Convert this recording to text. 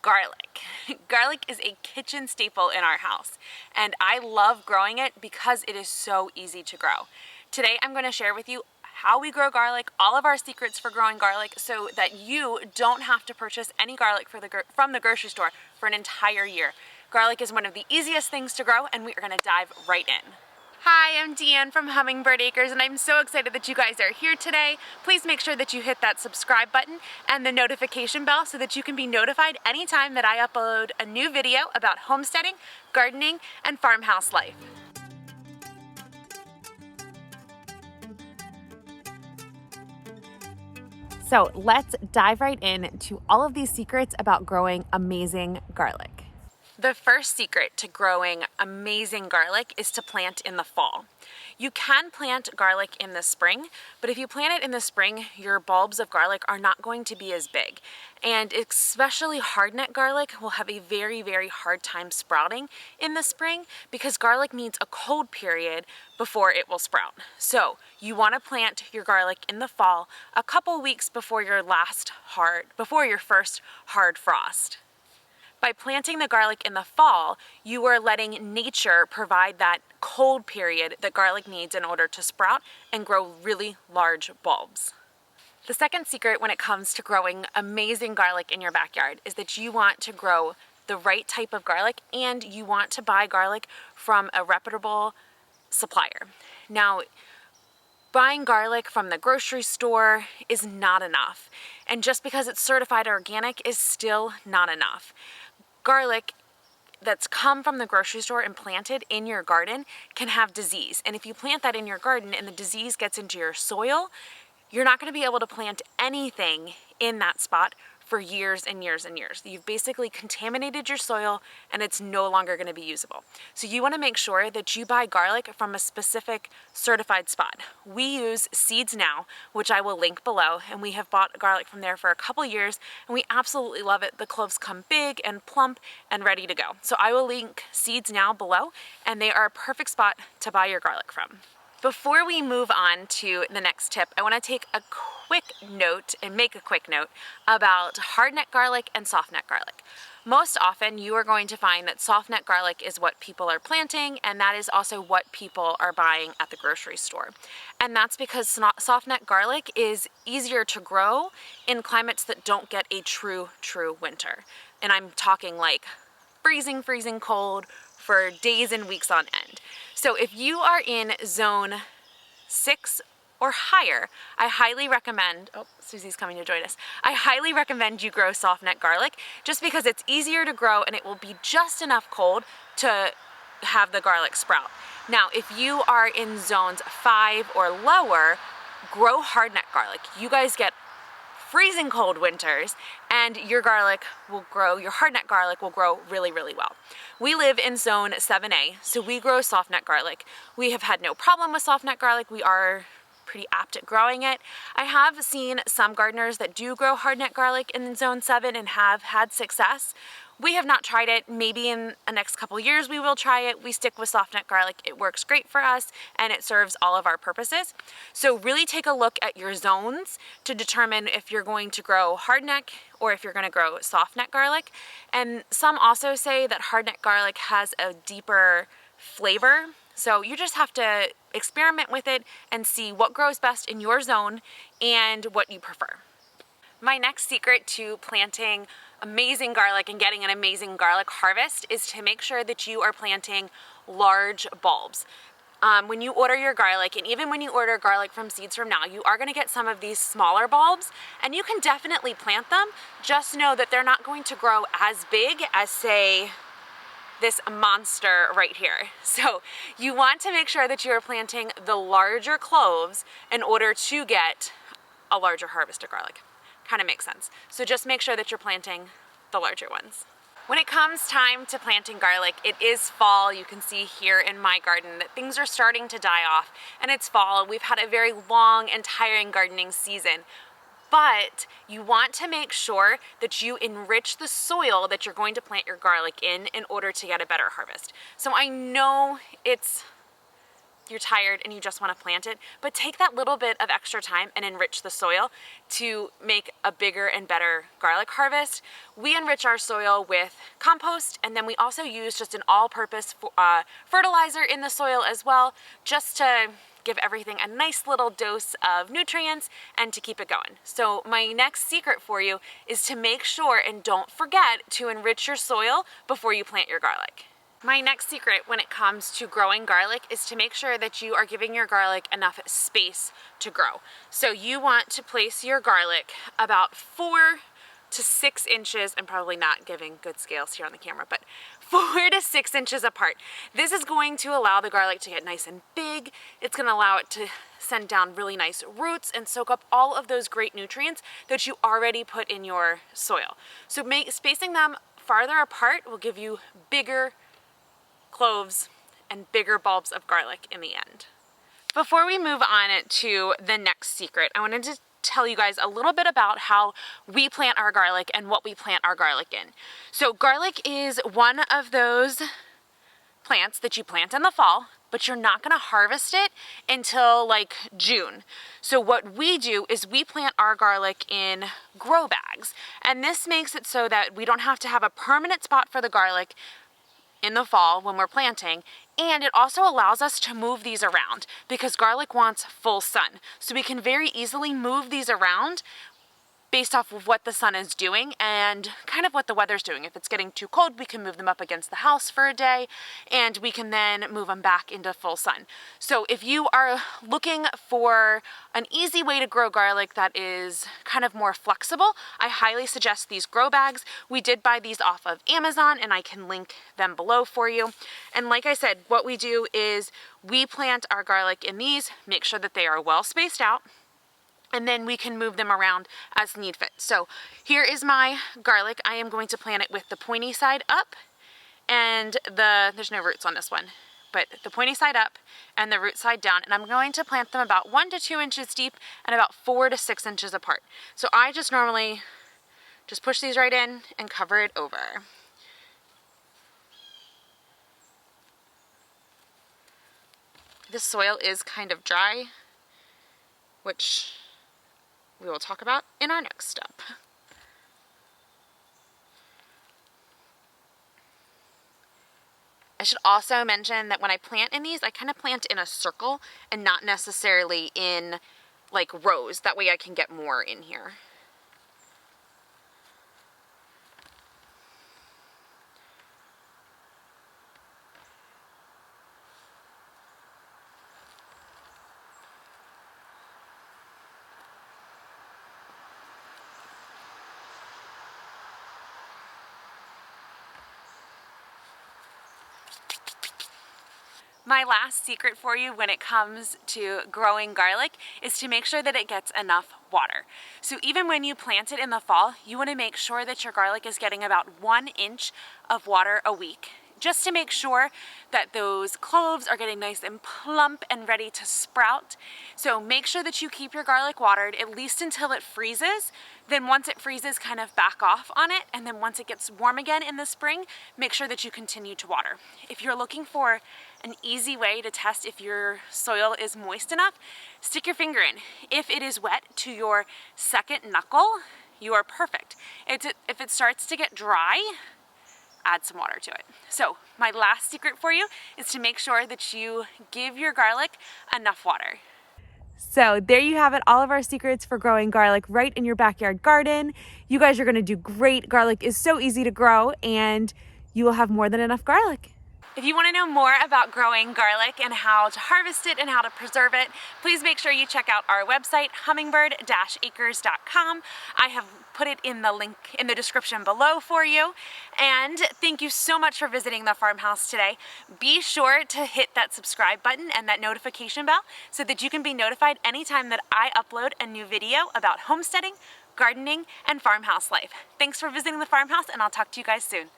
Garlic. Garlic is a kitchen staple in our house, and I love growing it because it is so easy to grow. Today I'm going to share with you how we grow garlic, all of our secrets for growing garlic, so that you don't have to purchase any garlic from the grocery store for an entire year. Garlic is one of the easiest things to grow, and we are going to dive right in. Hi, I'm Deanne from Hummingbird Acres, and I'm so excited that you guys are here today. Please make sure that you hit that subscribe button and the notification bell so that you can be notified anytime that I upload a new video about homesteading, gardening, and farmhouse life. So let's dive right in to all of these secrets about growing amazing garlic. The first secret to growing amazing garlic is to plant in the fall. You can plant garlic in the spring, but if you plant it in the spring, your bulbs of garlic are not going to be as big. And especially hardneck garlic will have a very, very hard time sprouting in the spring because garlic needs a cold period before it will sprout. So you want to plant your garlic in the fall, a couple weeks before your first hard frost. By planting the garlic in the fall, you are letting nature provide that cold period that garlic needs in order to sprout and grow really large bulbs. The second secret when it comes to growing amazing garlic in your backyard is that you want to grow the right type of garlic, and you want to buy garlic from a reputable supplier. Now, buying garlic from the grocery store is not enough, and just because it's certified organic is still not enough. Garlic that's come from the grocery store and planted in your garden can have disease. And if you plant that in your garden and the disease gets into your soil, you're not going to be able to plant anything in that spot for years and years and years. You've basically contaminated your soil and it's no longer going to be usable. So you want to make sure that you buy garlic from a specific certified spot. We use Seeds Now, which I will link below, and we have bought garlic from there for a couple years and we absolutely love it. The cloves come big and plump and ready to go. So I will link Seeds Now below, and they are a perfect spot to buy your garlic from. Before we move on to the next tip, I want to take a quick note and make a quick note about hardneck garlic and softneck garlic. Most often you are going to find that softneck garlic is what people are planting, and that is also what people are buying at the grocery store. And that's because softneck garlic is easier to grow in climates that don't get a true winter. And I'm talking like freezing cold for days and weeks on end. So if you are in zone 6 or higher, I highly recommend, Susie's coming to join us. I highly recommend you grow softneck garlic just because it's easier to grow and it will be just enough cold to have the garlic sprout. Now, if you are in zones 5 or lower, grow hardneck garlic. You guys get freezing cold winters and your hardneck garlic will grow really well. We live in zone 7A, so we grow softneck garlic. We have had no problem with softneck garlic. We are pretty apt at growing it. I have seen some gardeners that do grow hardneck garlic in zone 7 and have had success. We have not tried it. Maybe in the next couple years we will try it. We stick with softneck garlic. It works great for us and it serves all of our purposes. So really take a look at your zones to determine if you're going to grow hardneck or if you're going to grow softneck garlic. And some also say that hardneck garlic has a deeper flavor. So you just have to experiment with it and see what grows best in your zone and what you prefer. My next secret to planting amazing garlic and getting an amazing garlic harvest is to make sure that you are planting large bulbs. When you order your garlic, and even when you order garlic from Seeds From Now, you are going to get some of these smaller bulbs, and you can definitely plant them. Just know that they're not going to grow as big as, say, this monster right here. So you want to make sure that you are planting the larger cloves in order to get a larger harvest of garlic. Kind of makes sense. So just make sure that you're planting the larger ones. When it comes time to planting garlic, it is fall. You can see here in my garden that things are starting to die off, and it's fall. We've had a very long and tiring gardening season. But you want to make sure that you enrich the soil that you're going to plant your garlic in order to get a better harvest. So I know it's you're tired and you just want to plant it, but take that little bit of extra time and enrich the soil to make a bigger and better garlic harvest. We enrich our soil with compost, and then we also use just an all-purpose fertilizer in the soil as well, just to give everything a nice little dose of nutrients and to keep it going. So my next secret for you is to make sure and don't forget to enrich your soil before you plant your garlic. My next secret when it comes to growing garlic is to make sure that you are giving your garlic enough space to grow. So you want to place your garlic about 4 to 6 inches, I'm probably not giving good scales here on the camera, but 4 to 6 inches apart. This is going to allow the garlic to get nice and big. It's going to allow it to send down really nice roots and soak up all of those great nutrients that you already put in your soil. So spacing them farther apart will give you bigger cloves and bigger bulbs of garlic in the end. Before we move on to the next secret, I wanted to tell you guys a little bit about how we plant our garlic and what we plant our garlic in. So garlic is one of those plants that you plant in the fall, but you're not going to harvest it until like June. So what we do is we plant our garlic in grow bags, and this makes it so that we don't have to have a permanent spot for the garlic in the fall when we're planting, and it also allows us to move these around because garlic wants full sun. So we can very easily move these around based off of what the sun is doing and kind of what the weather's doing. If it's getting too cold, we can move them up against the house for a day, and we can then move them back into full sun. So if you are looking for an easy way to grow garlic that is kind of more flexible, I highly suggest these grow bags. We did buy these off of Amazon, and I can link them below for you. And like I said, what we do is we plant our garlic in these, make sure that they are well spaced out, and then we can move them around as need fit. So here is my garlic. I am going to plant it with the pointy side up, and there's no roots on this one, but the pointy side up and the root side down, and I'm going to plant them about 1 to 2 inches deep and about 4 to 6 inches apart. So I just normally just push these right in and cover it over. This soil is kind of dry, which we will talk about in our next step. I should also mention that when I plant in these, I kind of plant in a circle and not necessarily in like rows. That way I can get more in here. My last secret for you when it comes to growing garlic is to make sure that it gets enough water. So even when you plant it in the fall, you want to make sure that your garlic is getting about 1 inch of water a week, just to make sure that those cloves are getting nice and plump and ready to sprout. So make sure that you keep your garlic watered at least until it freezes. Then once it freezes, kind of back off on it, and then once it gets warm again in the spring, make sure that you continue to water. If you're looking for an easy way to test if your soil is moist enough, stick your finger in. If it is wet to your second knuckle, you are perfect. If it starts to get dry, add some water to it. So my last secret for you is to make sure that you give your garlic enough water. So there you have it, all of our secrets for growing garlic right in your backyard garden. You guys are gonna do great. Garlic is so easy to grow, and you will have more than enough garlic. If you want to know more about growing garlic and how to harvest it and how to preserve it, please make sure you check out our website, hummingbird-acres.com. I have put it in the link in the description below for you. And thank you so much for visiting the farmhouse today. Be sure to hit that subscribe button and that notification bell so that you can be notified anytime that I upload a new video about homesteading, gardening, and farmhouse life. Thanks for visiting the farmhouse, and I'll talk to you guys soon.